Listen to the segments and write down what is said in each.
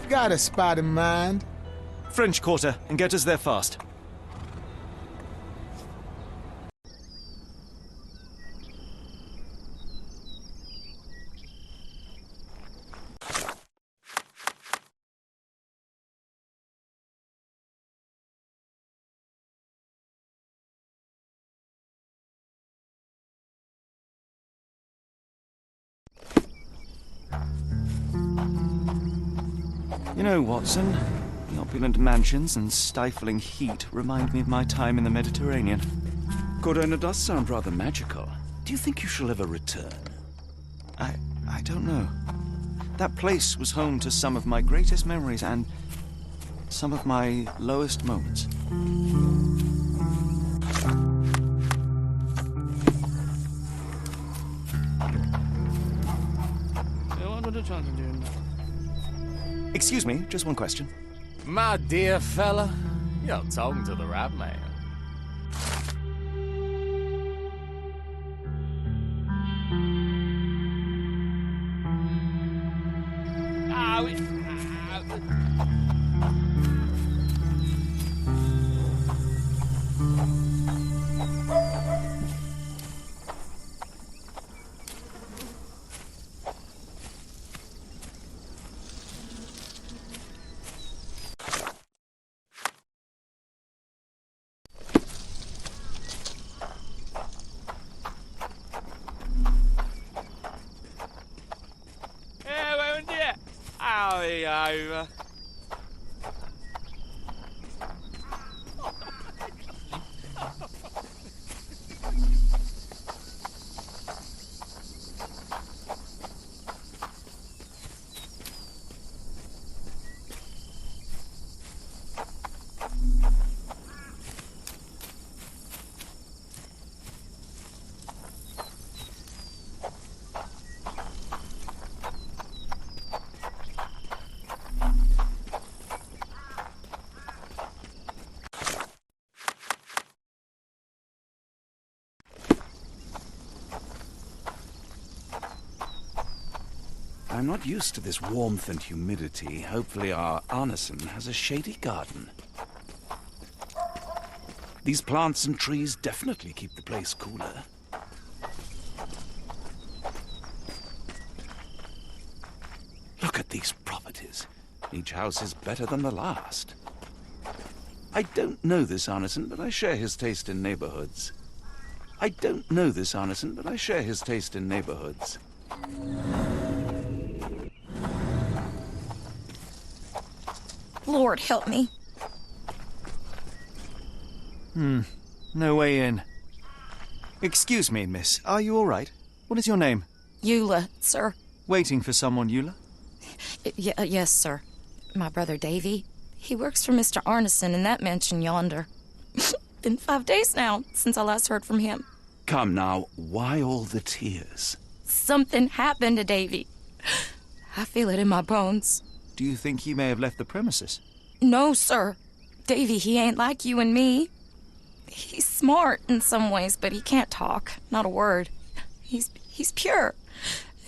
Got a spot in mind. French Quarter, and get us there fast. You know, Watson, the opulent mansions and stifling heat remind me of my time in the Mediterranean. Corona does sound rather magical. Do you think you shall ever return? I don't know. That place was home to some of my greatest memories and some of my lowest moments. Excuse me, just one question. My dear fella, you're talking to the right man. I'm not used to this warmth and humidity. Hopefully our Arneson has a shady garden. These plants and trees definitely keep the place cooler. Look at these properties. Each house is better than the last. I don't know this Arneson, but I share his taste in neighborhoods. I don't know this Arneson, but I share his taste in neighborhoods. Lord help me. No way in. Excuse me, miss. Are you all right? What is your name? Eula, sir. Waiting for someone, Eula? Yes, sir. My brother Davy. He works for Mr. Arneson in that mansion yonder. Been 5 days now since I last heard from him. Come now, why all the tears? Something happened to Davy. I feel it in my bones. Do you think he may have left the premises? No, sir. Davy, he ain't like you and me. He's smart in some ways, but he can't talk. Not a word. He's pure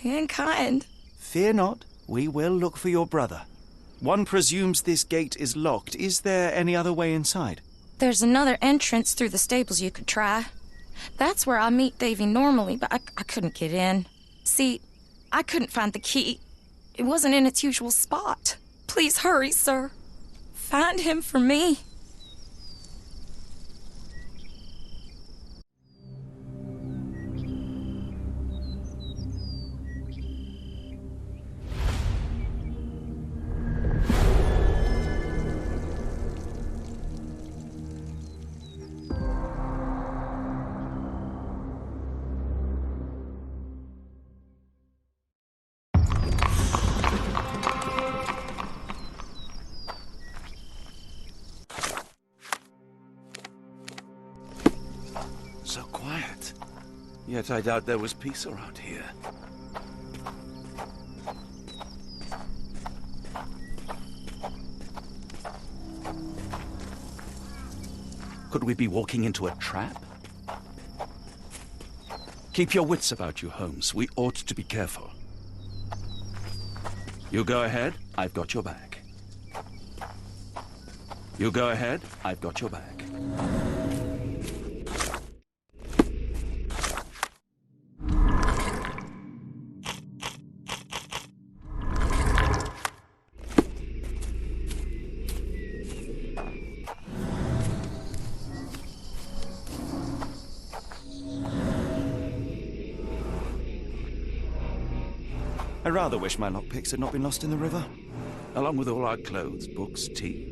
and kind. Fear not. We will look for your brother. One presumes this gate is locked. Is there any other way inside? There's another entrance through the stables you could try. That's where I meet Davy normally, but I couldn't get in. See, I couldn't find the key. It wasn't in its usual spot. Please hurry, sir. Find him for me. So quiet. Yet I doubt there was peace around here. Could we be walking into a trap? Keep your wits about you, Holmes. We ought to be careful. You go ahead. I've got your back. You go ahead. I've got your back. I rather wish my lockpicks had not been lost in the river. Along with all our clothes, books, tea.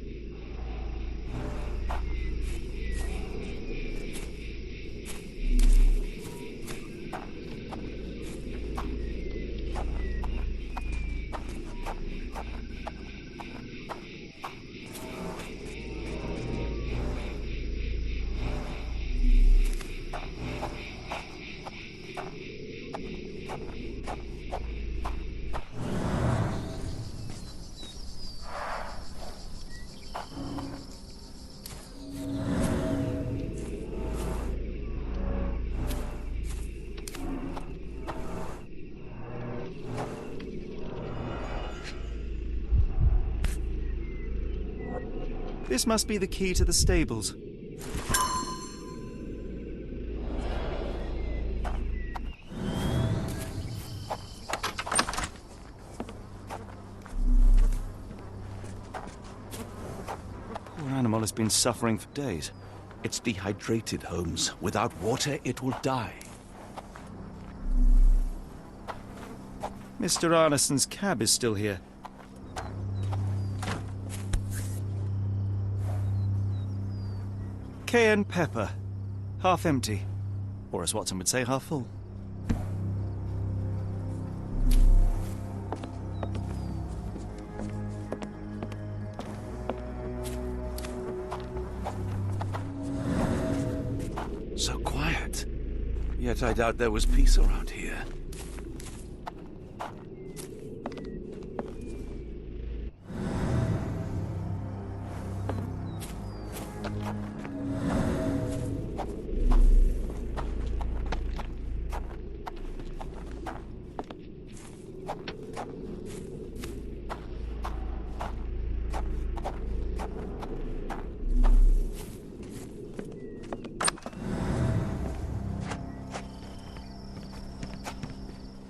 This must be the key to the stables. Poor animal has been suffering for days. It's dehydrated, Holmes. Without water, it will die. Mr. Arneson's cab is still here. Cayenne pepper. Half empty. Or as Watson would say, half full. So quiet. Yet I doubt there was peace around here.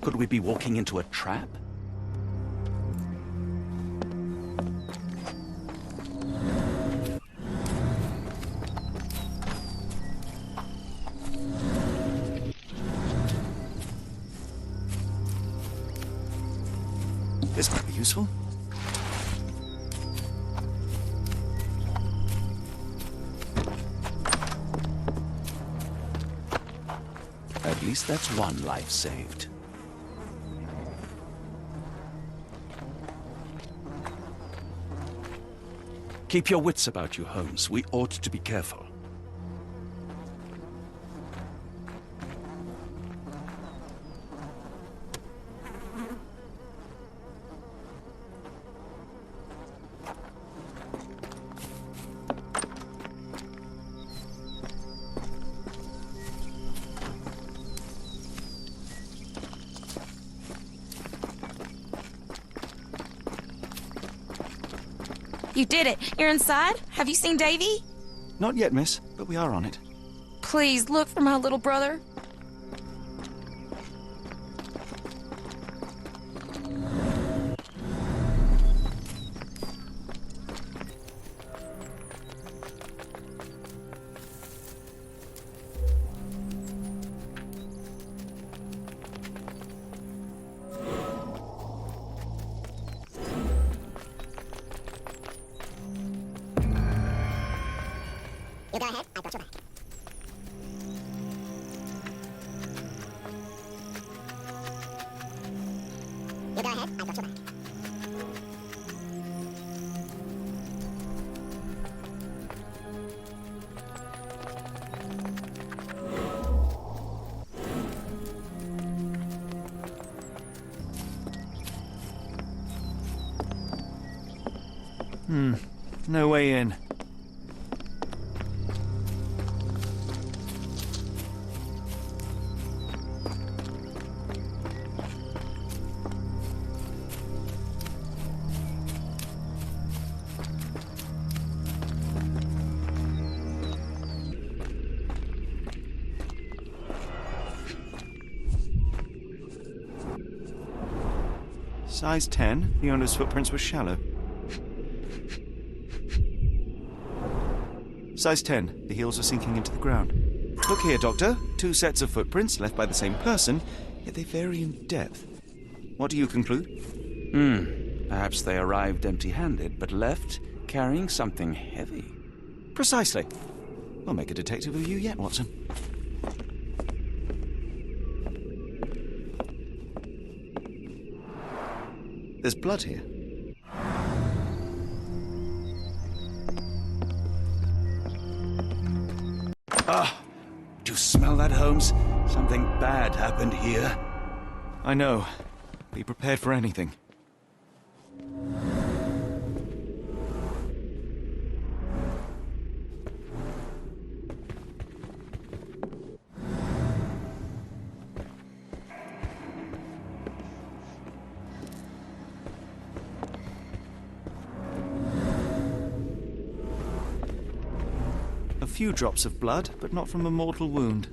Could we be walking into a trap? This might be useful. At least that's one life saved. Keep your wits about you, Holmes. We ought to be careful. You did it. You're inside? Have you seen Davy? Not yet, miss, but we are on it. Please, look for my little brother. You go ahead, I've got your back. You go ahead, I've got your back. No way in. Size 10. The owner's footprints were shallow. Size 10. The heels are sinking into the ground. Look here, Doctor. 2 sets of footprints left by the same person, yet they vary in depth. What do you conclude? Perhaps they arrived empty-handed, but left carrying something heavy. Precisely. We'll make a detective of you yet, Watson. There's blood here. Do you smell that, Holmes? Something bad happened here. I know. Be prepared for anything. A few drops of blood, but not from a mortal wound.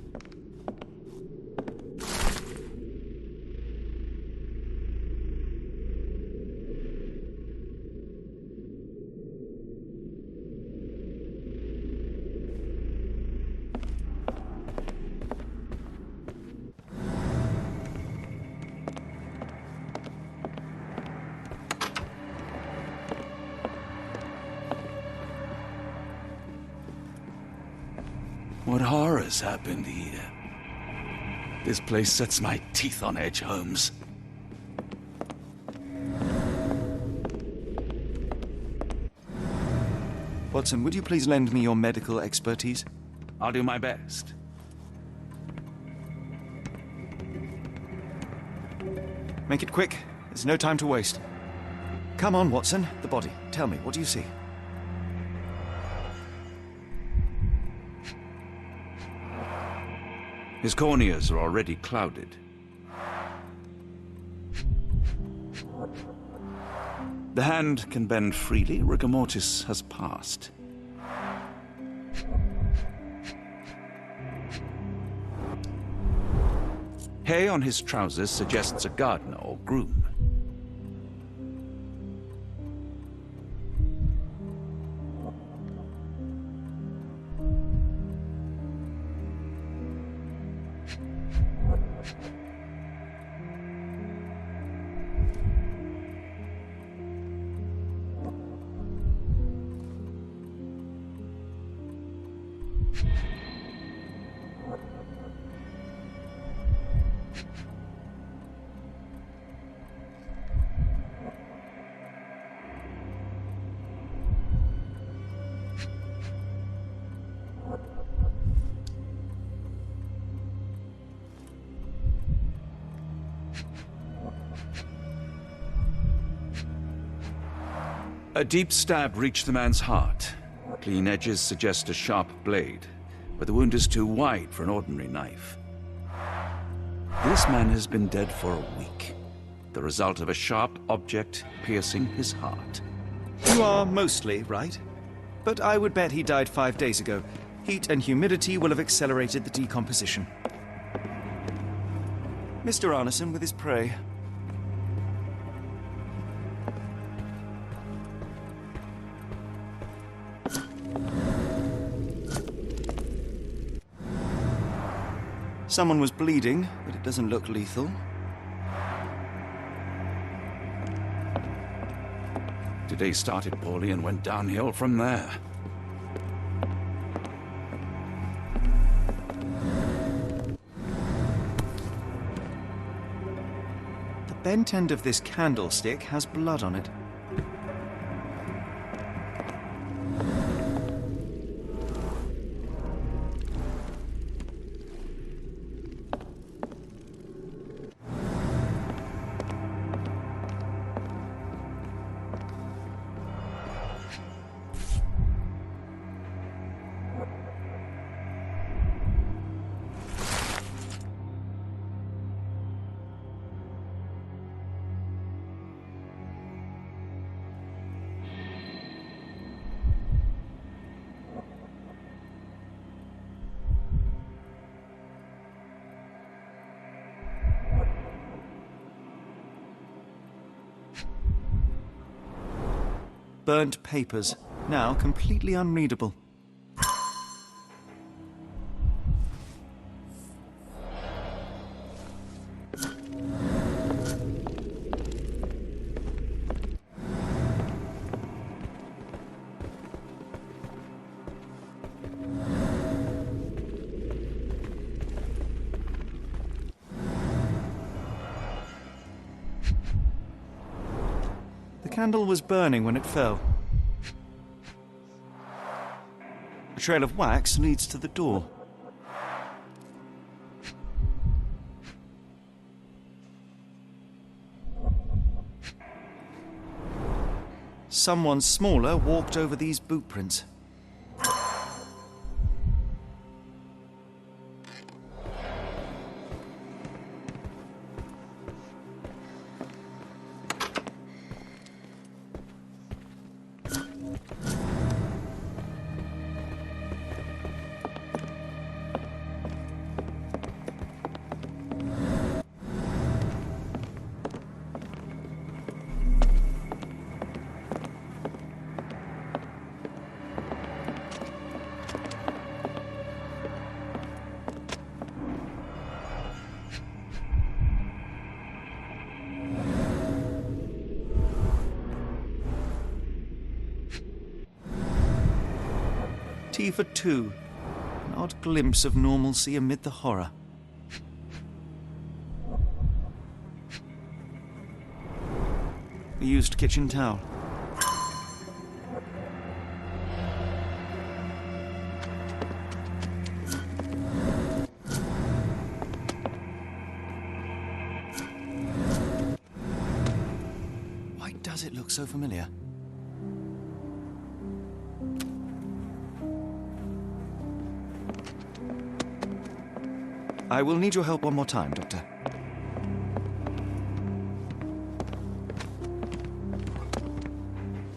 What horrors happened here? This place sets my teeth on edge, Holmes. Watson, would you please lend me your medical expertise? I'll do my best. Make it quick. There's no time to waste. Come on, Watson. The body. Tell me, what do you see? His corneas are already clouded. The hand can bend freely. Rigor mortis has passed. Hay on his trousers suggests a gardener or groom. A deep stab reached the man's heart. Clean edges suggest a sharp blade, but the wound is too wide for an ordinary knife. This man has been dead for a week, the result of a sharp object piercing his heart. You are mostly right. But I would bet he died 5 days ago. Heat and humidity will have accelerated the decomposition. Mr. Arneson with his prey. Someone was bleeding, but it doesn't look lethal. Today started poorly and went downhill from there. The bent end of this candlestick has blood on it. burnt papers, now completely unreadable. The candle was burning when it fell. A trail of wax leads to the door. Someone smaller walked over these boot prints. Tea for two. An odd glimpse of normalcy amid the horror. A used kitchen towel. Why does it look so familiar? I will need your help one more time, Doctor.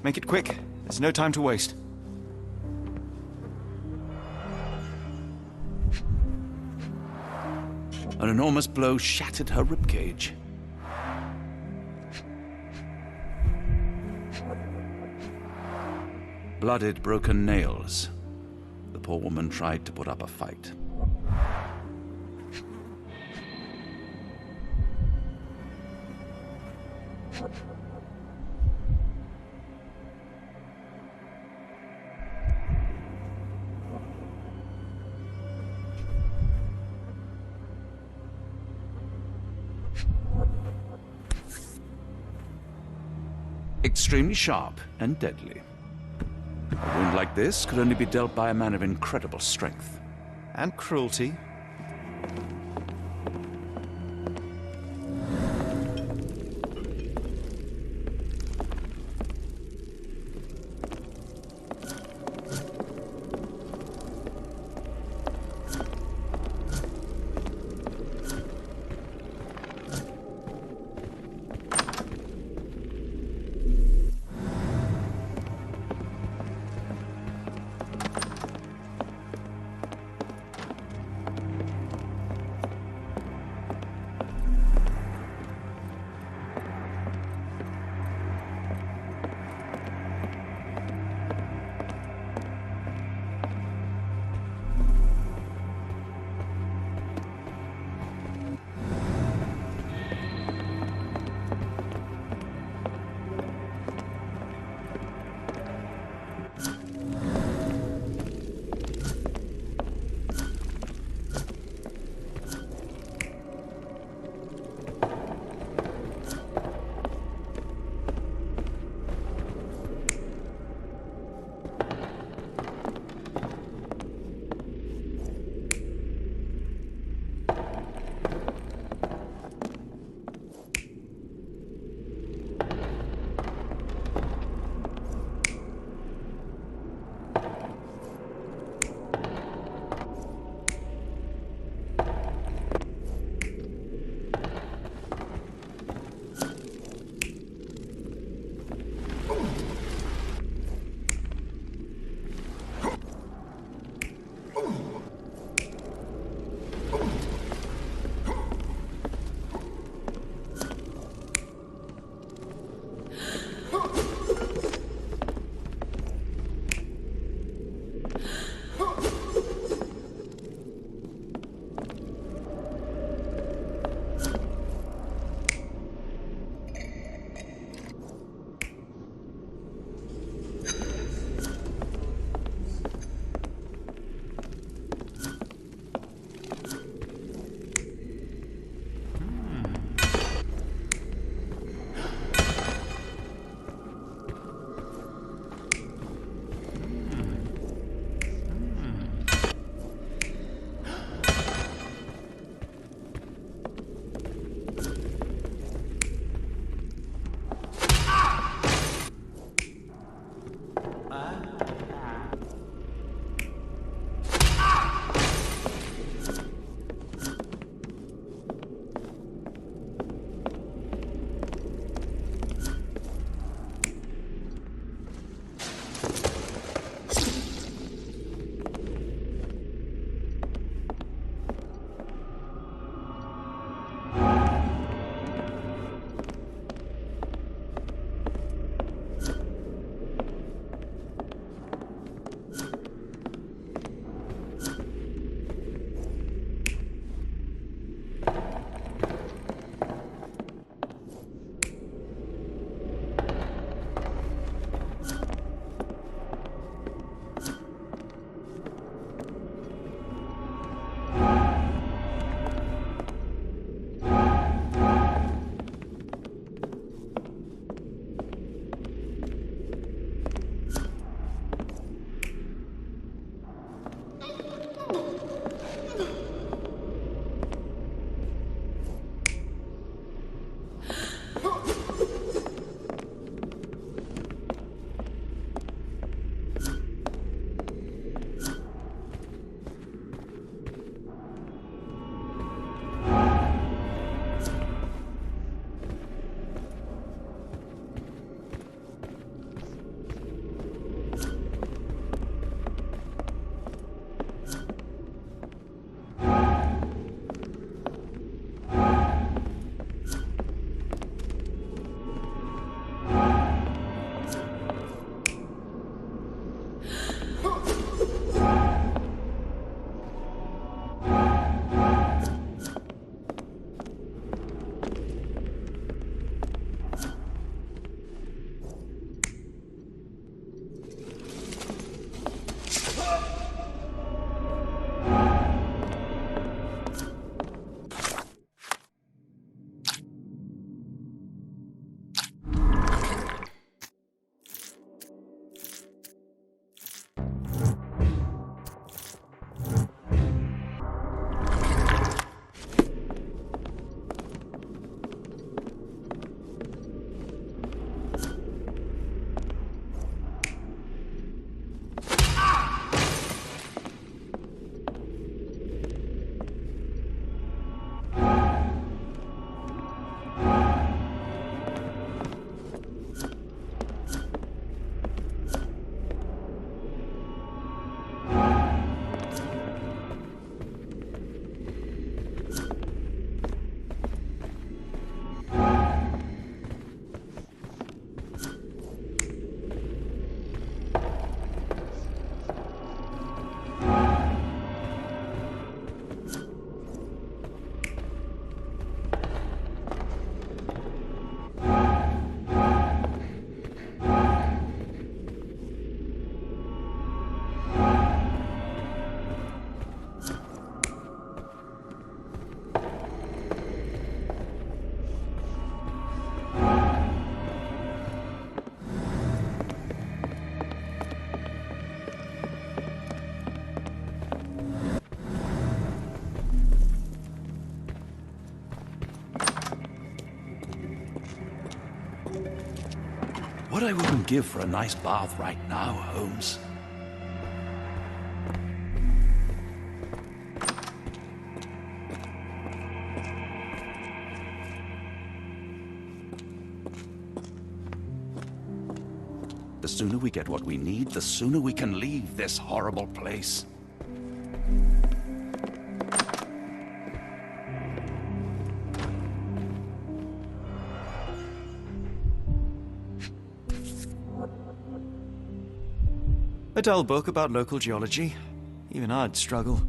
Make it quick. There's no time to waste. An enormous blow shattered her ribcage. Blooded, broken nails. The poor woman tried to put up a fight. Extremely sharp and deadly. A wound like this could only be dealt by a man of incredible strength. And cruelty. What I wouldn't give for a nice bath right now, Holmes. The sooner we get what we need, the sooner we can leave this horrible place. A dull book about local geology. Even I'd struggle.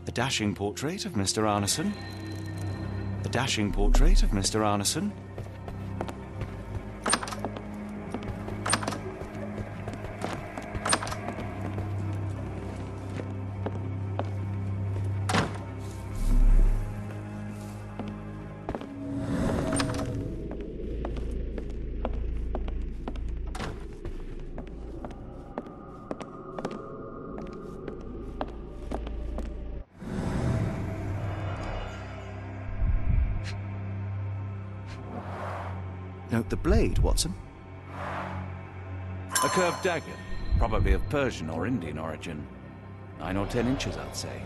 A dashing portrait of Mr. Arneson. A dashing portrait of Mr. Arneson. Note the blade, Watson. A curved dagger, probably of Persian or Indian origin. 9 or 10 inches, I'd say.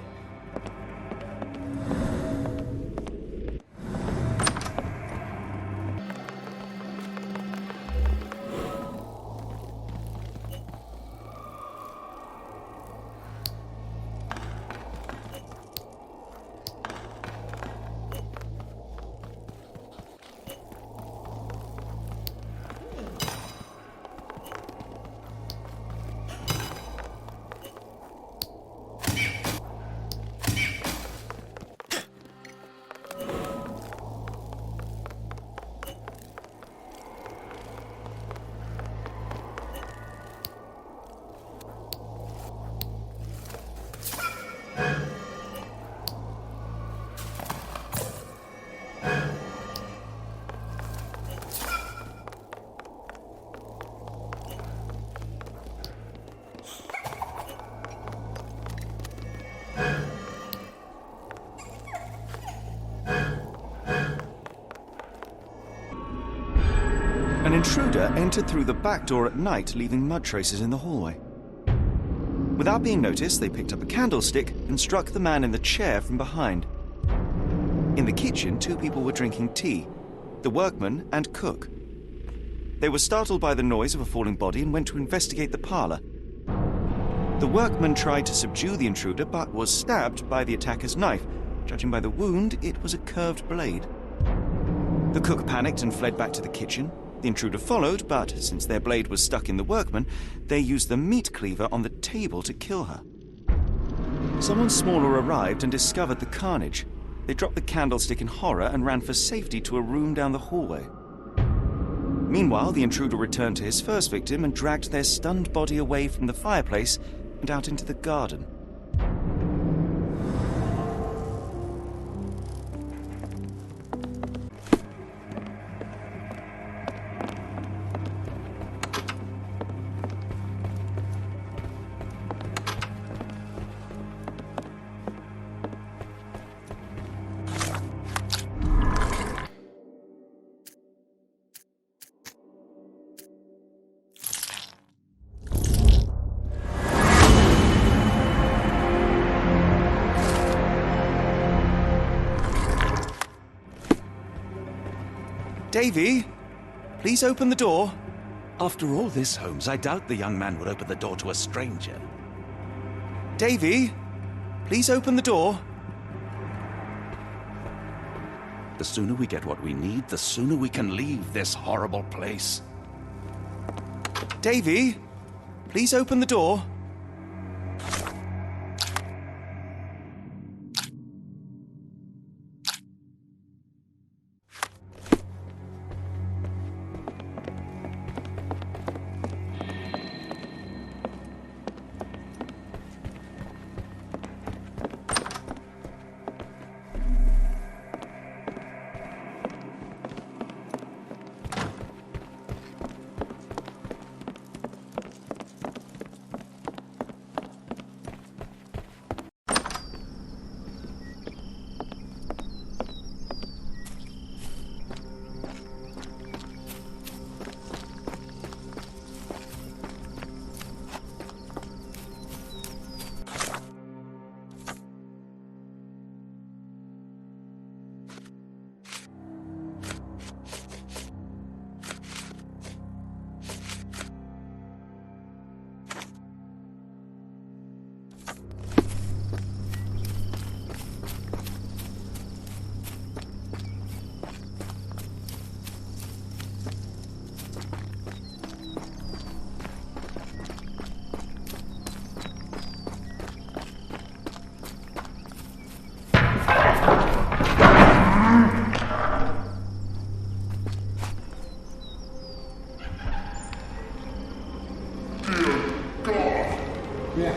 An intruder entered through the back door at night, leaving mud traces in the hallway. Without being noticed, they picked up a candlestick and struck the man in the chair from behind. In the kitchen, 2 people were drinking tea, the workman and cook. They were startled by the noise of a falling body and went to investigate the parlor. The workman tried to subdue the intruder but was stabbed by the attacker's knife. Judging by the wound, it was a curved blade. The cook panicked and fled back to the kitchen. The intruder followed, but since their blade was stuck in the workman, they used the meat cleaver on the table to kill her. Someone smaller arrived and discovered the carnage. They dropped the candlestick in horror and ran for safety to a room down the hallway. Meanwhile, the intruder returned to his first victim and dragged their stunned body away from the fireplace and out into the garden. Davy, please open the door. After all this, Holmes, I doubt the young man would open the door to a stranger. Davy, please open the door. The sooner we get what we need, the sooner we can leave this horrible place. Davy, please open the door.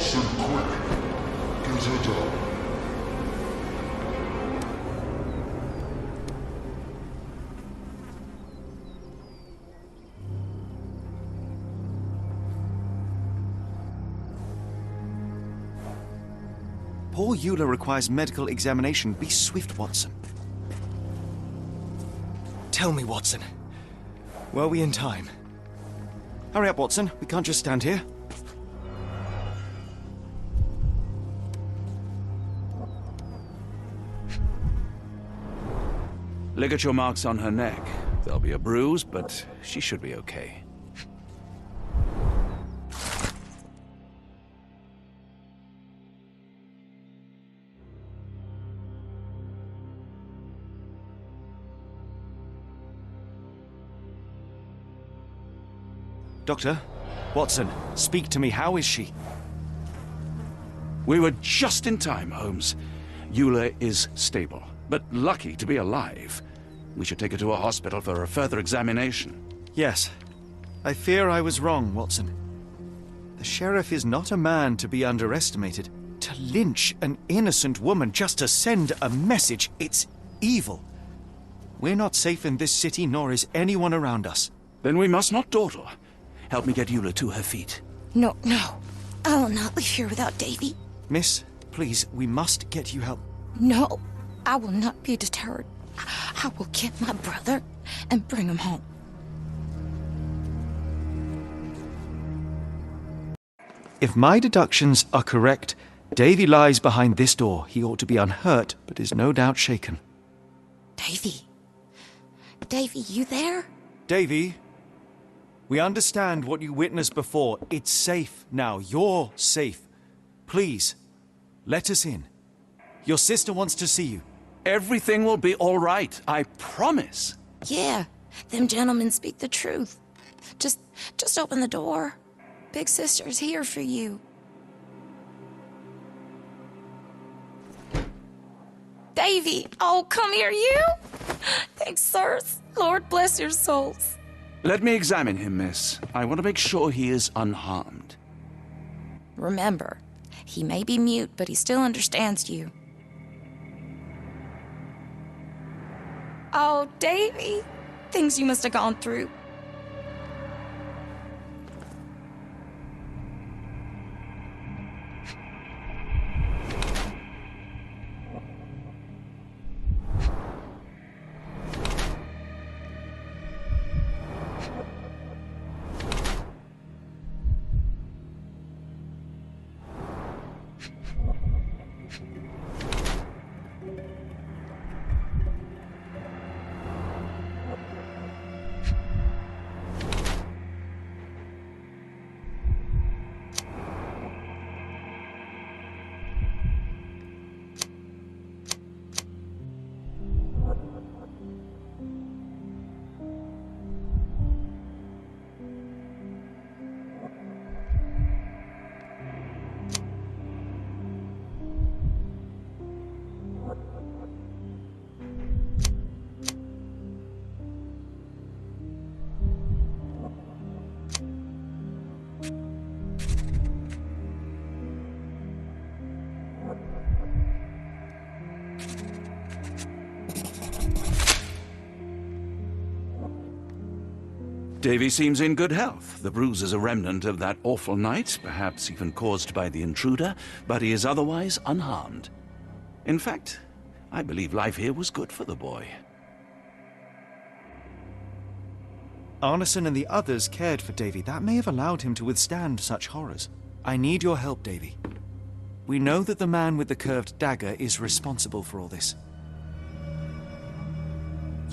Watson, quick! Get it up. Poor Eula requires medical examination. Be swift, Watson. Tell me, Watson. Were we in time? Hurry up, Watson. We can't just stand here. Ligature marks on her neck. There'll be a bruise, but she should be okay. Doctor, Watson, speak to me. How is she? We were just in time, Holmes. Eula is stable, but lucky to be alive. We should take her to a hospital for a further examination. Yes. I fear I was wrong, Watson. The sheriff is not a man to be underestimated. To lynch an innocent woman just to send a message, it's evil. We're not safe in this city, nor is anyone around us. Then we must not dawdle. Help me get Eula to her feet. No, no. I will not leave here without Davy. Miss, please, we must get you help. No, I will not be deterred. I will get my brother and bring him home. If my deductions are correct, Davy lies behind this door. He ought to be unhurt, but is no doubt shaken. Davy. Davy, you there? Davy, we understand what you witnessed before. It's safe now. You're safe. Please, let us in. Your sister wants to see you. Everything will be all right, I promise. Yeah, them gentlemen speak the truth. Just open the door. Big sister's here for you. Davy, oh, come here, you. Thanks, sirs. Lord bless your souls. Let me examine him, miss. I want to make sure he is unharmed. Remember, he may be mute, but he still understands you. Oh, Davy. Things you must have gone through. Davy seems in good health. The bruise is a remnant of that awful night, perhaps even caused by the intruder, but he is otherwise unharmed. In fact, I believe life here was good for the boy. Arneson and the others cared for Davy. That may have allowed him to withstand such horrors. I need your help, Davy. We know that the man with the curved dagger is responsible for all this.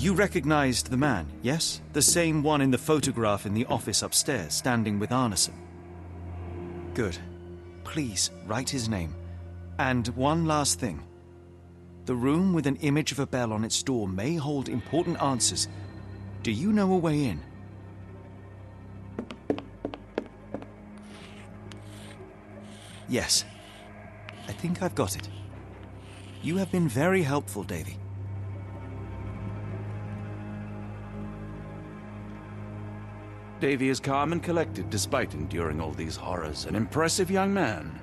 You recognized the man, yes? The same one in the photograph in the office upstairs, standing with Arneson. Good. Please, write his name. And one last thing. The room with an image of a bell on its door may hold important answers. Do you know a way in? Yes. I think I've got it. You have been very helpful, Davy. Davy is calm and collected despite enduring all these horrors. An impressive young man.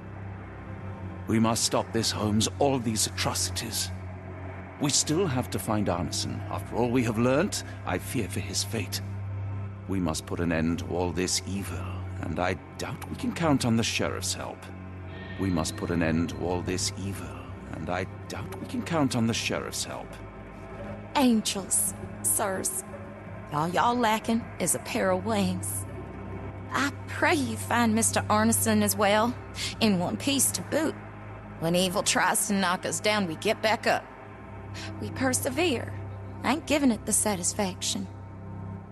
We must stop this, Holmes, all these atrocities. We still have to find Arneson. After all we have learnt, I fear for his fate. We must put an end to all this evil, and I doubt we can count on the sheriff's help. We must put an end to all this evil, and I doubt we can count on the sheriff's help. Angels, sirs. All y'all lacking is a pair of wings. I pray you find Mr. Arneson as well, in one piece to boot. When evil tries to knock us down, we get back up. We persevere. I ain't giving it the satisfaction.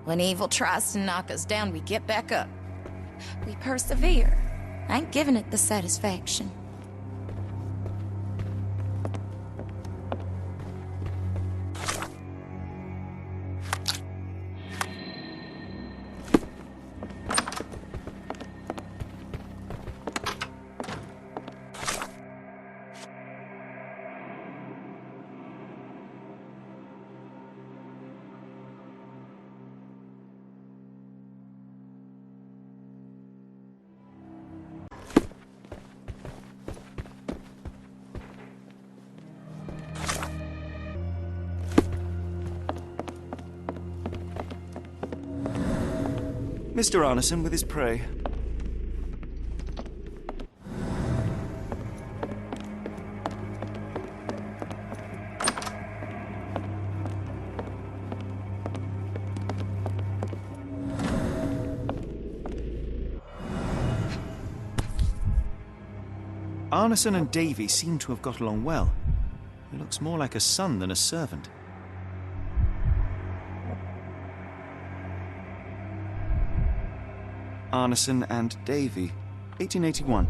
When evil tries to knock us down, we get back up. We persevere. I ain't giving it the satisfaction. Mr. Arneson with his prey. Arneson and Davy seem to have got along well. He looks more like a son than a servant. Arneson and Davy, 1881.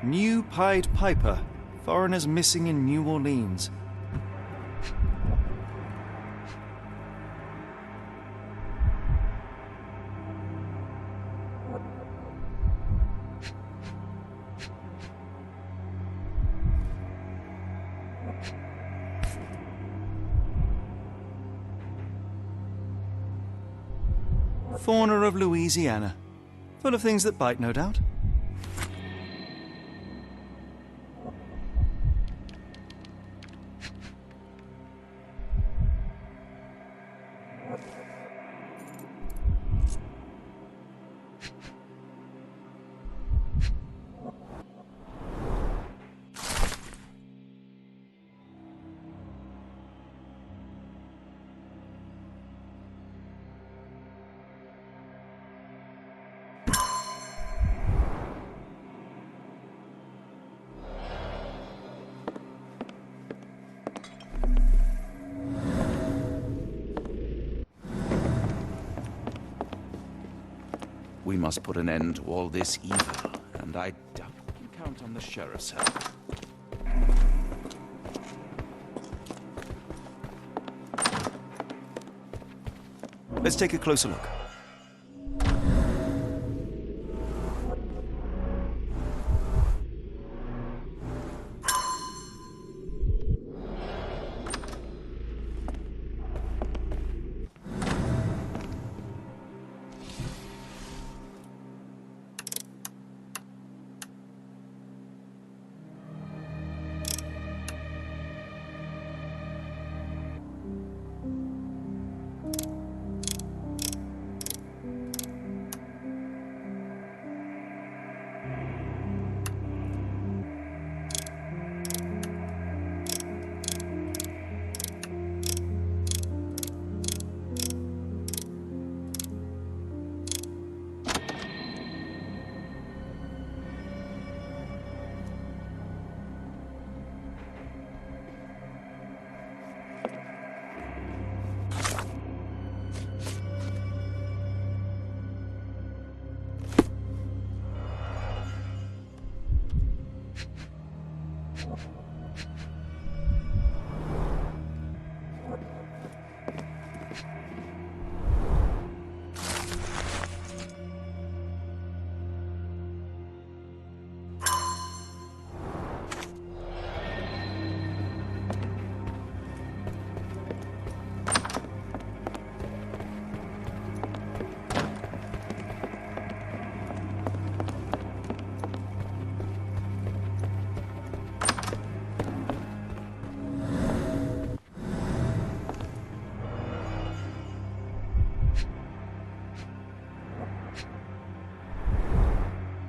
New Pied Piper, foreigners missing in New Orleans. Fauna of Louisiana. Full of things that bite, no doubt. We must put an end to all this evil, and I doubt we can count on the sheriff's help. Let's take a closer look.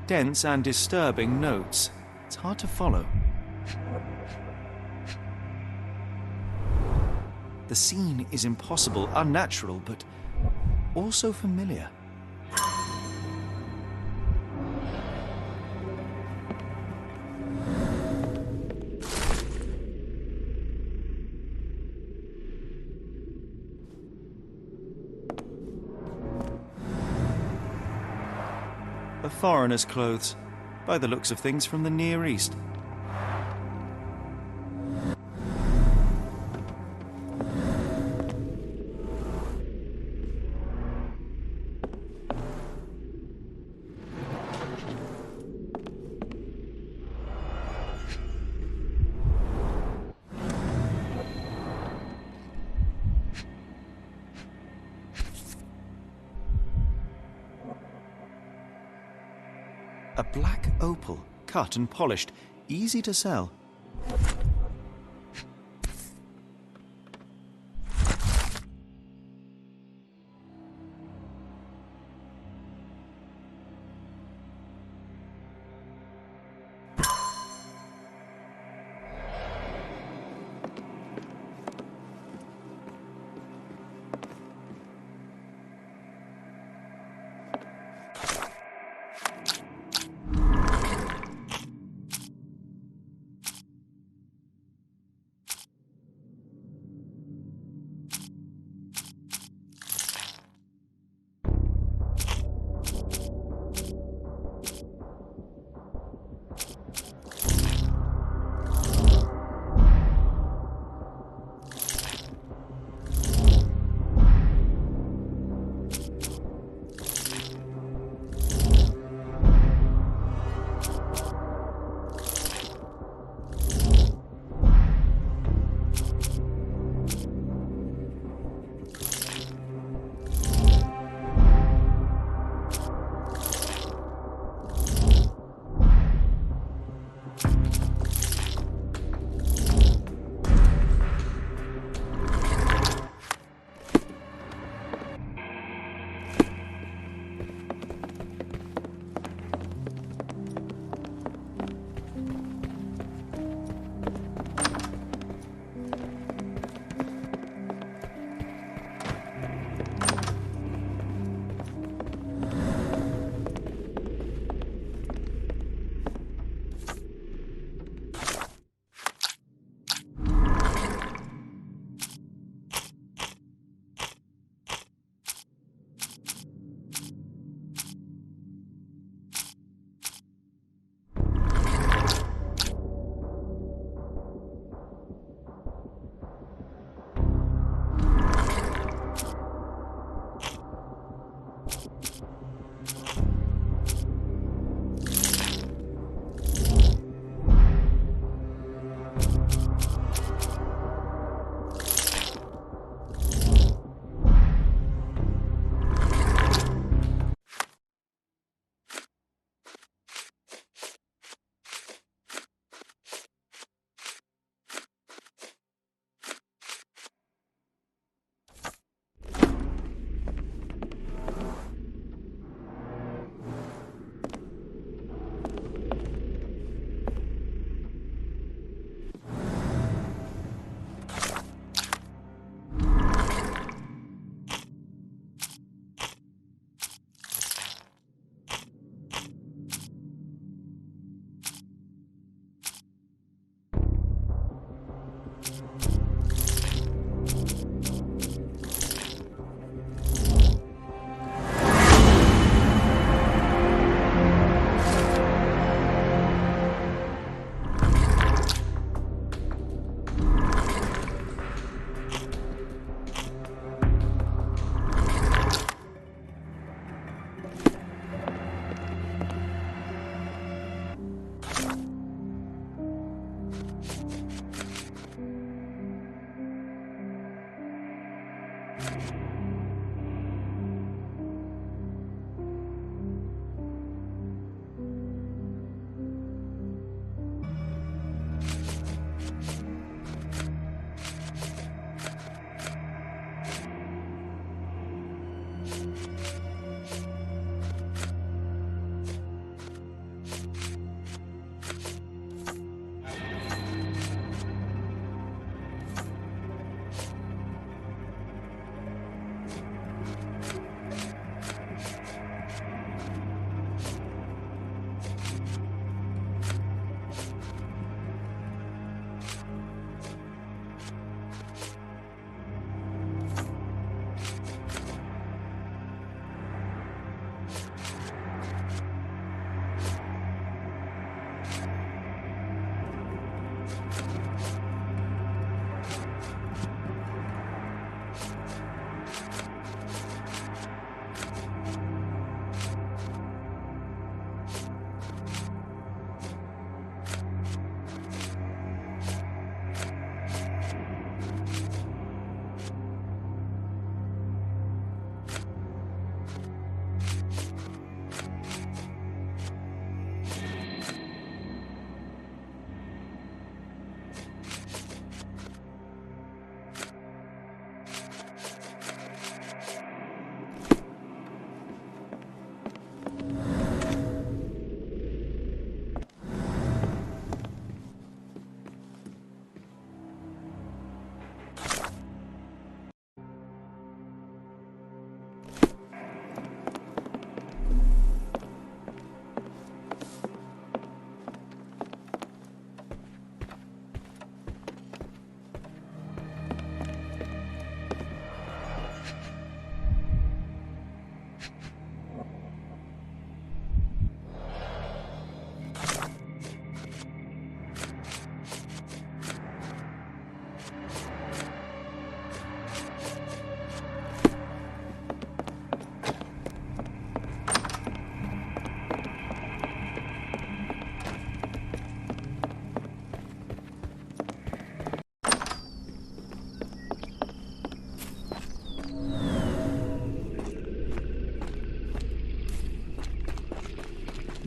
dense and disturbing notes. It's hard to follow. The scene is impossible, unnatural, but also familiar. A foreigner's clothes, by the looks of things from the Near East. A black opal, cut and polished, easy to sell.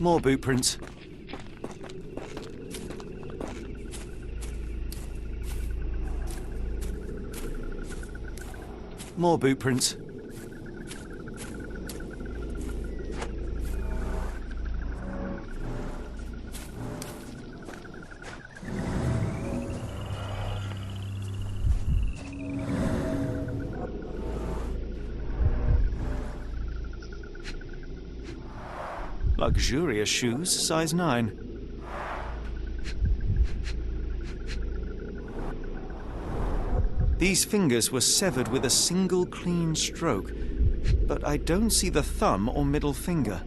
More boot prints. More boot prints. Luxurious shoes, size 9. These fingers were severed with a single clean stroke, but I don't see the thumb or middle finger.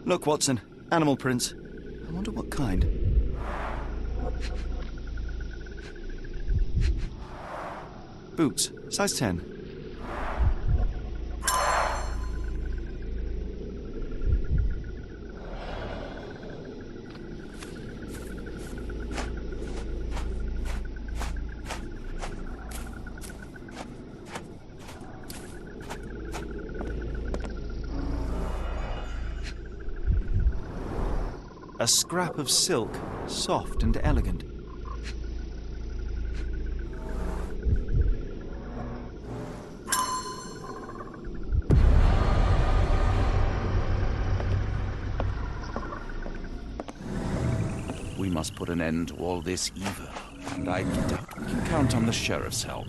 Look, Watson, animal prints. I wonder what kind. Boots, size 10. A scrap of silk, soft and elegant. We must put an end to all this evil, and I doubt we can count on the sheriff's help.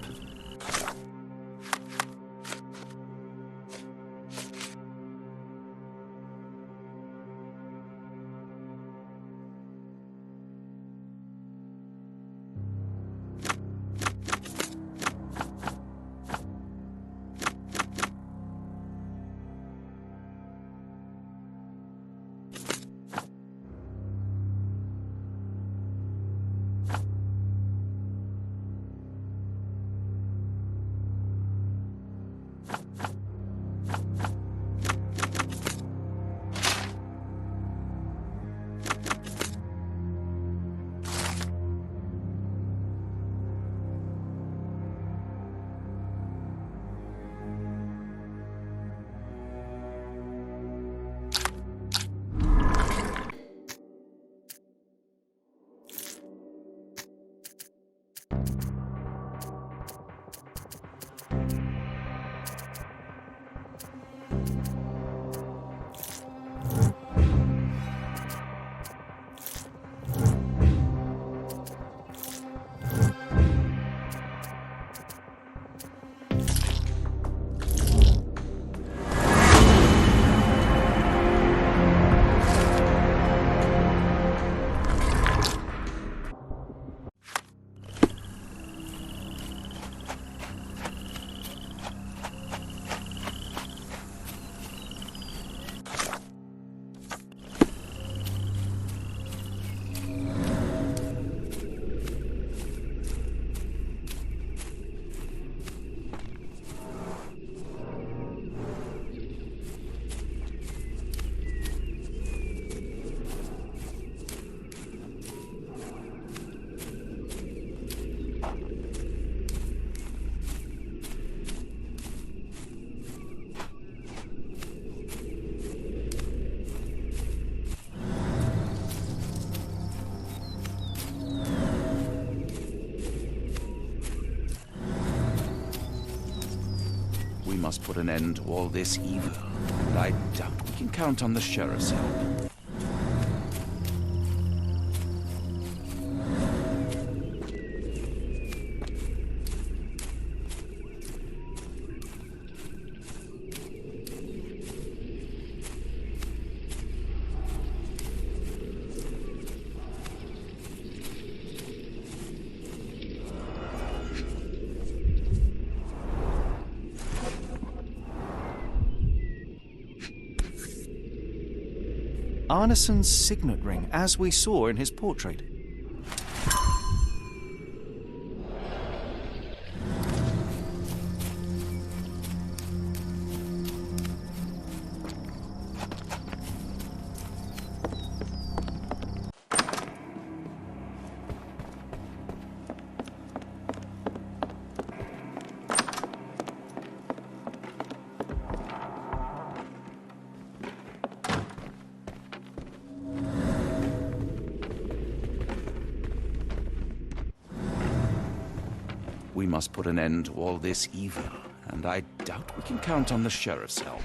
We must put an end to all this evil, and I doubt we can count on the sheriff's help. Arneson's signet ring, as we saw in his portrait. We must put an end to all this evil, and I doubt we can count on the sheriff's help.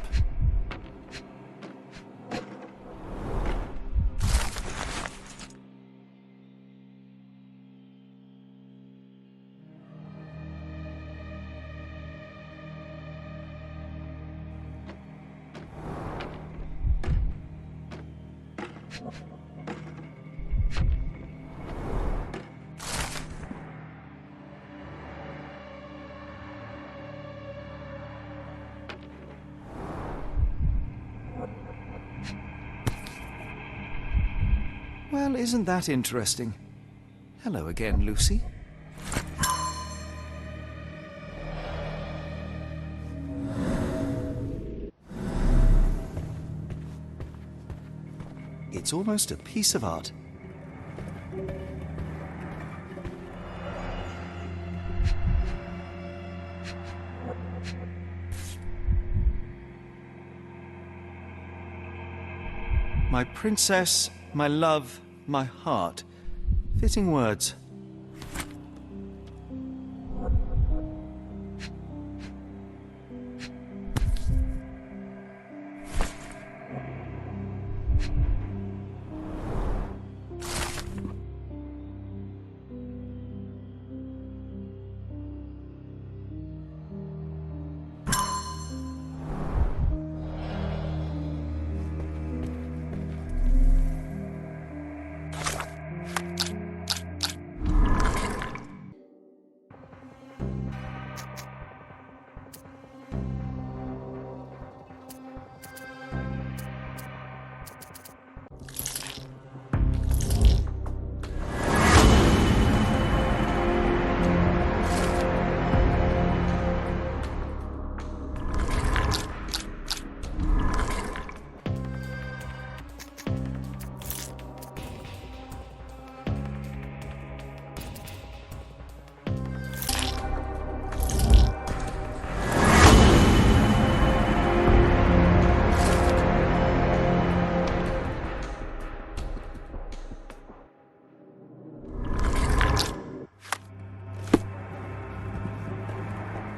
Well, isn't that interesting? Hello again, Lucy. It's almost a piece of art. My princess, my love, my heart. Fitting words.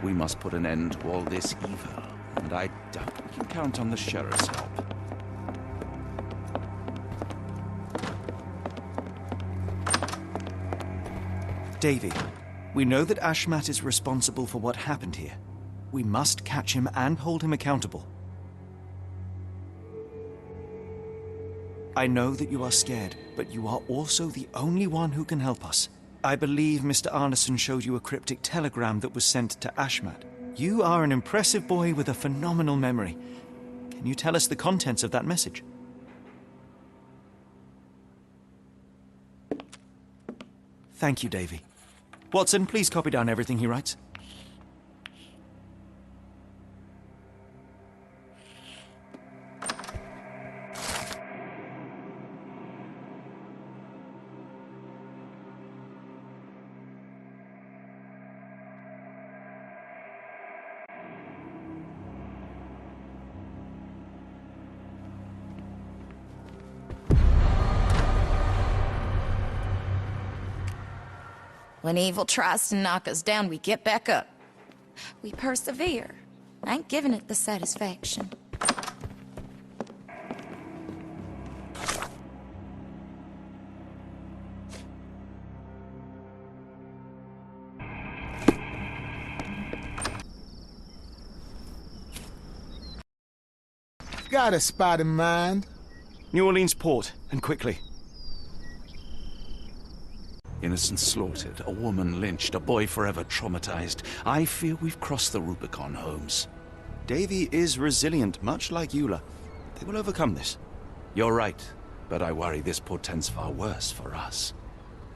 We must put an end to all this evil, and I doubt we can count on the sheriff's help. Davy, we know that Ashmat is responsible for what happened here. We must catch him and hold him accountable. I know that you are scared, but you are also the only one who can help us. I believe Mr. Arneson showed you a cryptic telegram that was sent to Ashmat. You are an impressive boy with a phenomenal memory. Can you tell us the contents of that message? Thank you, Davy. Watson, please copy down everything he writes. When evil tries to knock us down, we get back up. We persevere. I ain't giving it the satisfaction. Got a spot in mind? New Orleans port, and quickly. Innocents slaughtered, a woman lynched, a boy forever traumatized. I fear we've crossed the Rubicon, Holmes. Davy is resilient, much like Eula. They will overcome this. You're right, but I worry this portends far worse for us.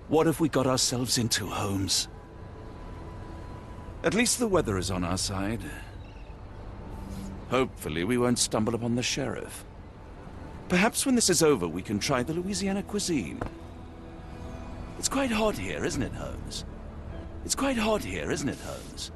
What have we got ourselves into, Holmes? At least the weather is on our side. Hopefully we won't stumble upon the sheriff. Perhaps when this is over we can try the Louisiana cuisine. It's quite hot here, isn't it, Holmes? It's quite hot here, isn't it, Holmes?